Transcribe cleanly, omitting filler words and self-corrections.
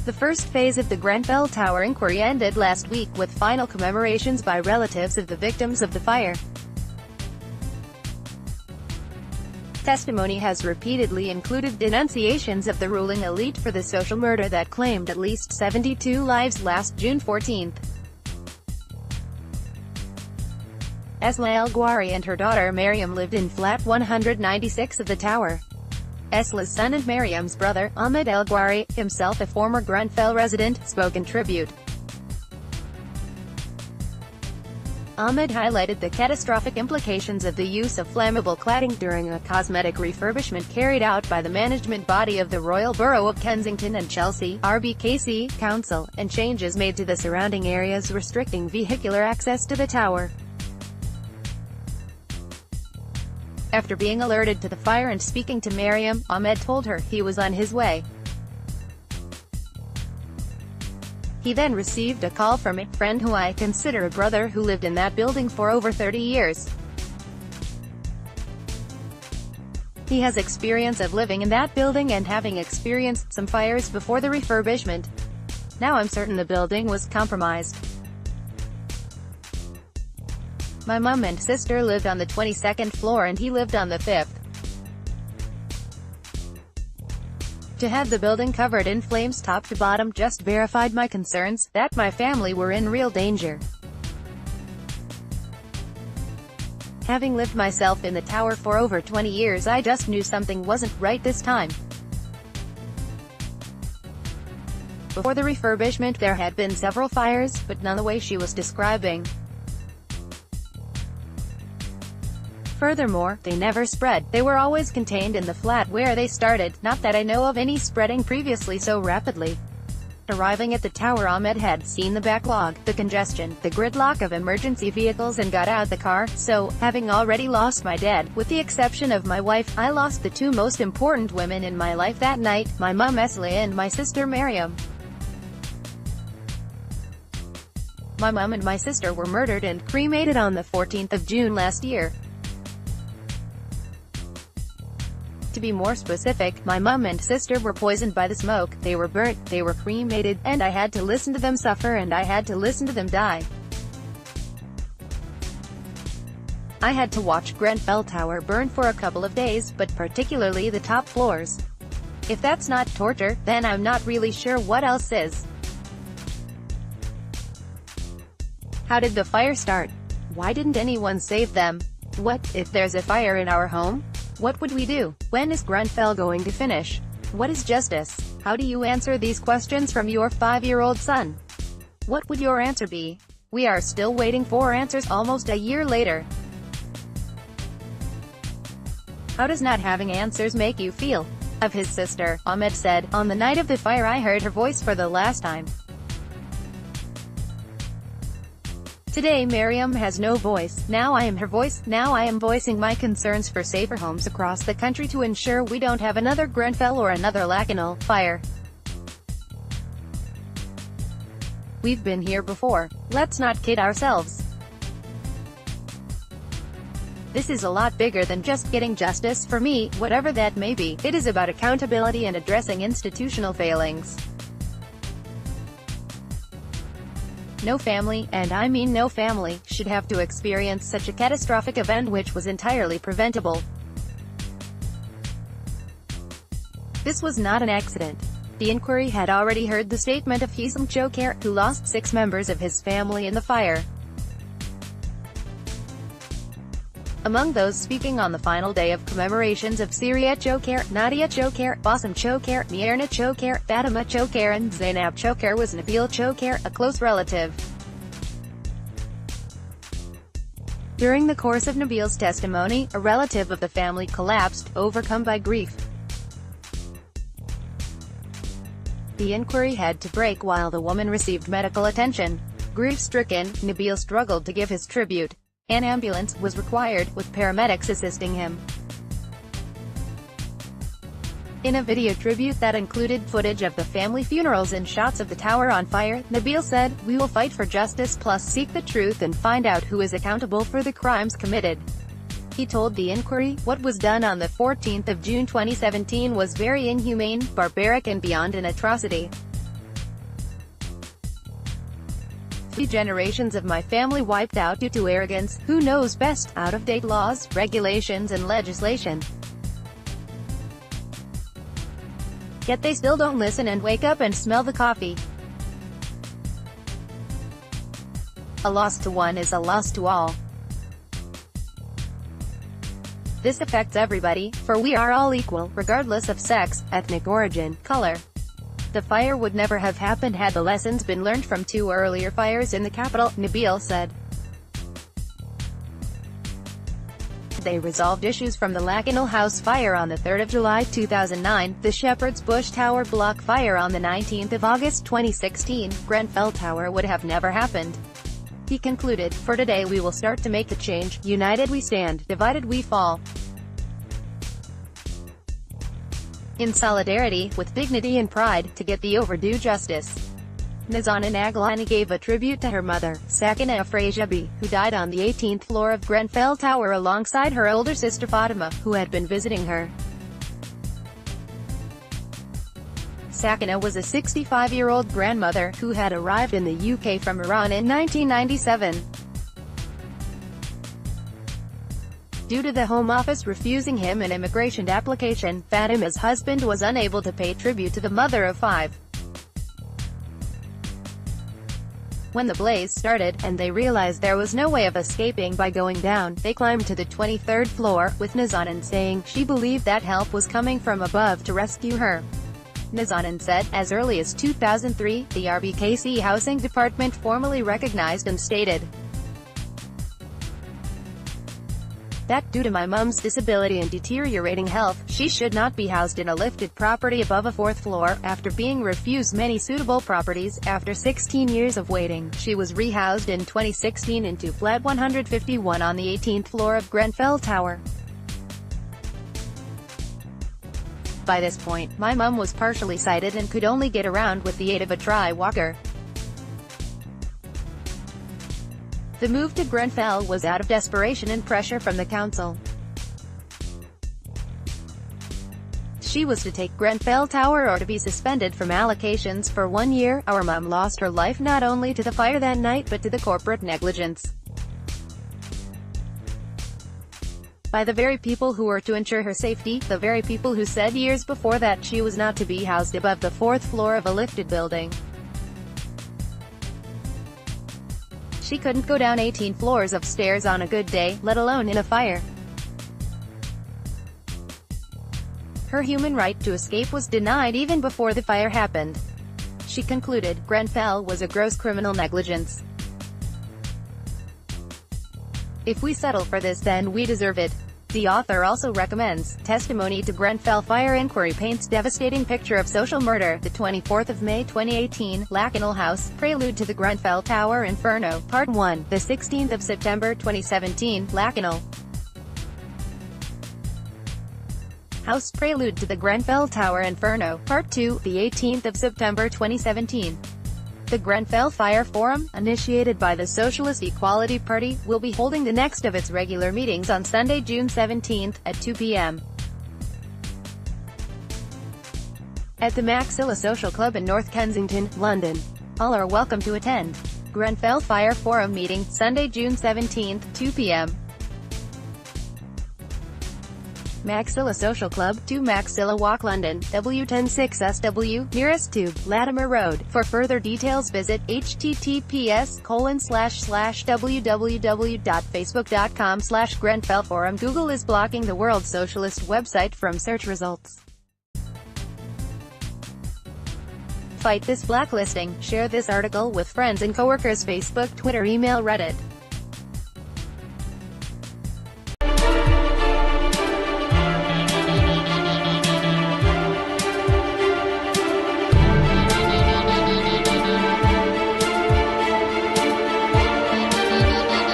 The first phase of the Grenfell Tower inquiry ended last week with final commemorations by relatives of the victims of the fire. Testimony has repeatedly included denunciations of the ruling elite for the social murder that claimed at least 72 lives last June 14. Eslah Elgwahry and her daughter Mariem lived in flat 196 of the tower. Eslah's son and Mariem's brother, Ahmed Elgwahry, himself a former Grenfell resident, spoke in tribute. Ahmed highlighted the catastrophic implications of the use of flammable cladding during a cosmetic refurbishment carried out by the management body of the Royal Borough of Kensington and Chelsea (RBKC) Council, and changes made to the surrounding areas restricting vehicular access to the tower. After being alerted to the fire and speaking to Mariem, Ahmed told her he was on his way. He then received a call from a friend who I consider a brother who lived in that building for over 30 years. He has experience of living in that building and having experienced some fires before the refurbishment. Now I'm certain the building was compromised. My mum and sister lived on the 22nd floor and he lived on the 5th. To have the building covered in flames top to bottom just verified my concerns, that my family were in real danger. Having lived myself in the tower for over 20 years, I just knew something wasn't right this time. Before the refurbishment there had been several fires, but none the way she was describing. Furthermore, they never spread. They were always contained in the flat where they started, not that I know of any spreading previously so rapidly. Arriving at the tower, Ahmed had seen the backlog, the congestion, the gridlock of emergency vehicles and got out the car, so, having already lost my dad, with the exception of my wife, I lost the two most important women in my life that night, my mum Eslah and my sister Mariem. My mum and my sister were murdered and cremated on the 14th of June last year. To be more specific, my mum and sister were poisoned by the smoke, they were burnt, they were cremated, and I had to listen to them suffer and I had to listen to them die. I had to watch Grenfell Tower burn for a couple of days, but particularly the top floors. If that's not torture, then I'm not really sure what else is. How did the fire start? Why didn't anyone save them? What if there's a fire in our home? What would we do? When is Grenfell going to finish? What is justice? How do you answer these questions from your 5-year-old son? What would your answer be? We are still waiting for answers almost a year later. How does not having answers make you feel? Of his sister, Ahmed said, "On the night of the fire I heard her voice for the last time. Today Mariem has no voice, now I am her voice, now I am voicing my concerns for safer homes across the country to ensure we don't have another Grenfell or another Lakanal fire. We've been here before. Let's not kid ourselves. This is a lot bigger than just getting justice for me, whatever that may be. It is about accountability and addressing institutional failings. No family, and I mean no family, should have to experience such a catastrophic event which was entirely preventable. This was not an accident." The inquiry had already heard the statement of Eslah Elgwahry, who lost 6 members of his family in the fire. Among those speaking on the final day of commemorations of Eslah Elgwahry, Nadia Elgwahry, Bassem Elgwahry, Mierna Elgwahry, Fatima Elgwahry and Zainab Elgwahry was Nabil Elgwahry, a close relative. During the course of Nabil's testimony, a relative of the family collapsed, overcome by grief. The inquiry had to break while the woman received medical attention. Grief-stricken, Nabil struggled to give his tribute. An ambulance was required, with paramedics assisting him. In a video tribute that included footage of the family funerals and shots of the tower on fire, Nabil said, "We will fight for justice plus seek the truth and find out who is accountable for the crimes committed." He told the inquiry, "What was done on the 14th of June 2017 was very inhumane, barbaric and beyond an atrocity. 3 generations of my family wiped out due to arrogance, who knows best, out-of-date laws, regulations and legislation. Yet they still don't listen and wake up and smell the coffee. A loss to one is a loss to all. This affects everybody, for we are all equal, regardless of sex, ethnic origin, color. The fire would never have happened had the lessons been learned from 2 earlier fires in the capital, Nabil said. They resolved issues from the Lakanal House fire on the 3rd of July 2009, the Shepherd's Bush Tower block fire on the 19th of August 2016, Grenfell Tower would have never happened. He concluded, "For today we will start to make the change. United we stand, divided we fall. In solidarity, with dignity and pride, to get the overdue justice." Ahmed Elgwahry gave a tribute to her mother, Eslah Elgwahry, who died on the 18th floor of Grenfell Tower alongside her older sister Fatima, who had been visiting her. Eslah was a 65-year-old grandmother, who had arrived in the UK from Iran in 1997. Due to the Home Office refusing him an immigration application, Fatima's husband was unable to pay tribute to the mother of 5. When the blaze started, and they realized there was no way of escaping by going down, they climbed to the 23rd floor, with Nazanin saying she believed that help was coming from above to rescue her. Nazanin said, as early as 2003, the RBKC Housing Department formally recognized and stated that, due to my mum's disability and deteriorating health, she should not be housed in a lifted property above a 4th floor. After being refused many suitable properties, after 16 years of waiting, she was rehoused in 2016 into flat 151 on the 18th floor of Grenfell Tower. By this point, my mum was partially sighted and could only get around with the aid of a tri-walker. The move to Grenfell was out of desperation and pressure from the council. She was to take Grenfell Tower or to be suspended from allocations for 1 year. Our mum lost her life not only to the fire that night but to the corporate negligence by the very people who were to ensure her safety, the very people who said years before that she was not to be housed above the 4th floor of a lifted building. She couldn't go down 18 floors of stairs on a good day, let alone in a fire. Her human right to escape was denied even before the fire happened. She concluded, Grenfell was a gross criminal negligence. If we settle for this, then we deserve it. The author also recommends, testimony to Grenfell fire inquiry paints devastating picture of social murder. The 24th of May 2018, Lakanal House, prelude to the Grenfell Tower Inferno, Part 1. The 16th of September 2017, Lakanal House, prelude to the Grenfell Tower Inferno, Part 2. The 18th of September 2017. The Grenfell Fire Forum, initiated by the Socialist Equality Party, will be holding the next of its regular meetings on Sunday, June 17, at 2 p.m. at the Eslah Social Club in North Kensington, London. All are welcome to attend. Grenfell Fire Forum meeting, Sunday, June 17, 2 p.m. Eslah Social Club, 2 Eslah Walk, London, W106SW, nearest tube, Latimer Road. For further details visit https://www.facebook.com/Grenfell Forum. Google is blocking the World Socialist website from search results. Fight this blacklisting. Share this article with friends and coworkers. Facebook, Twitter, email, Reddit.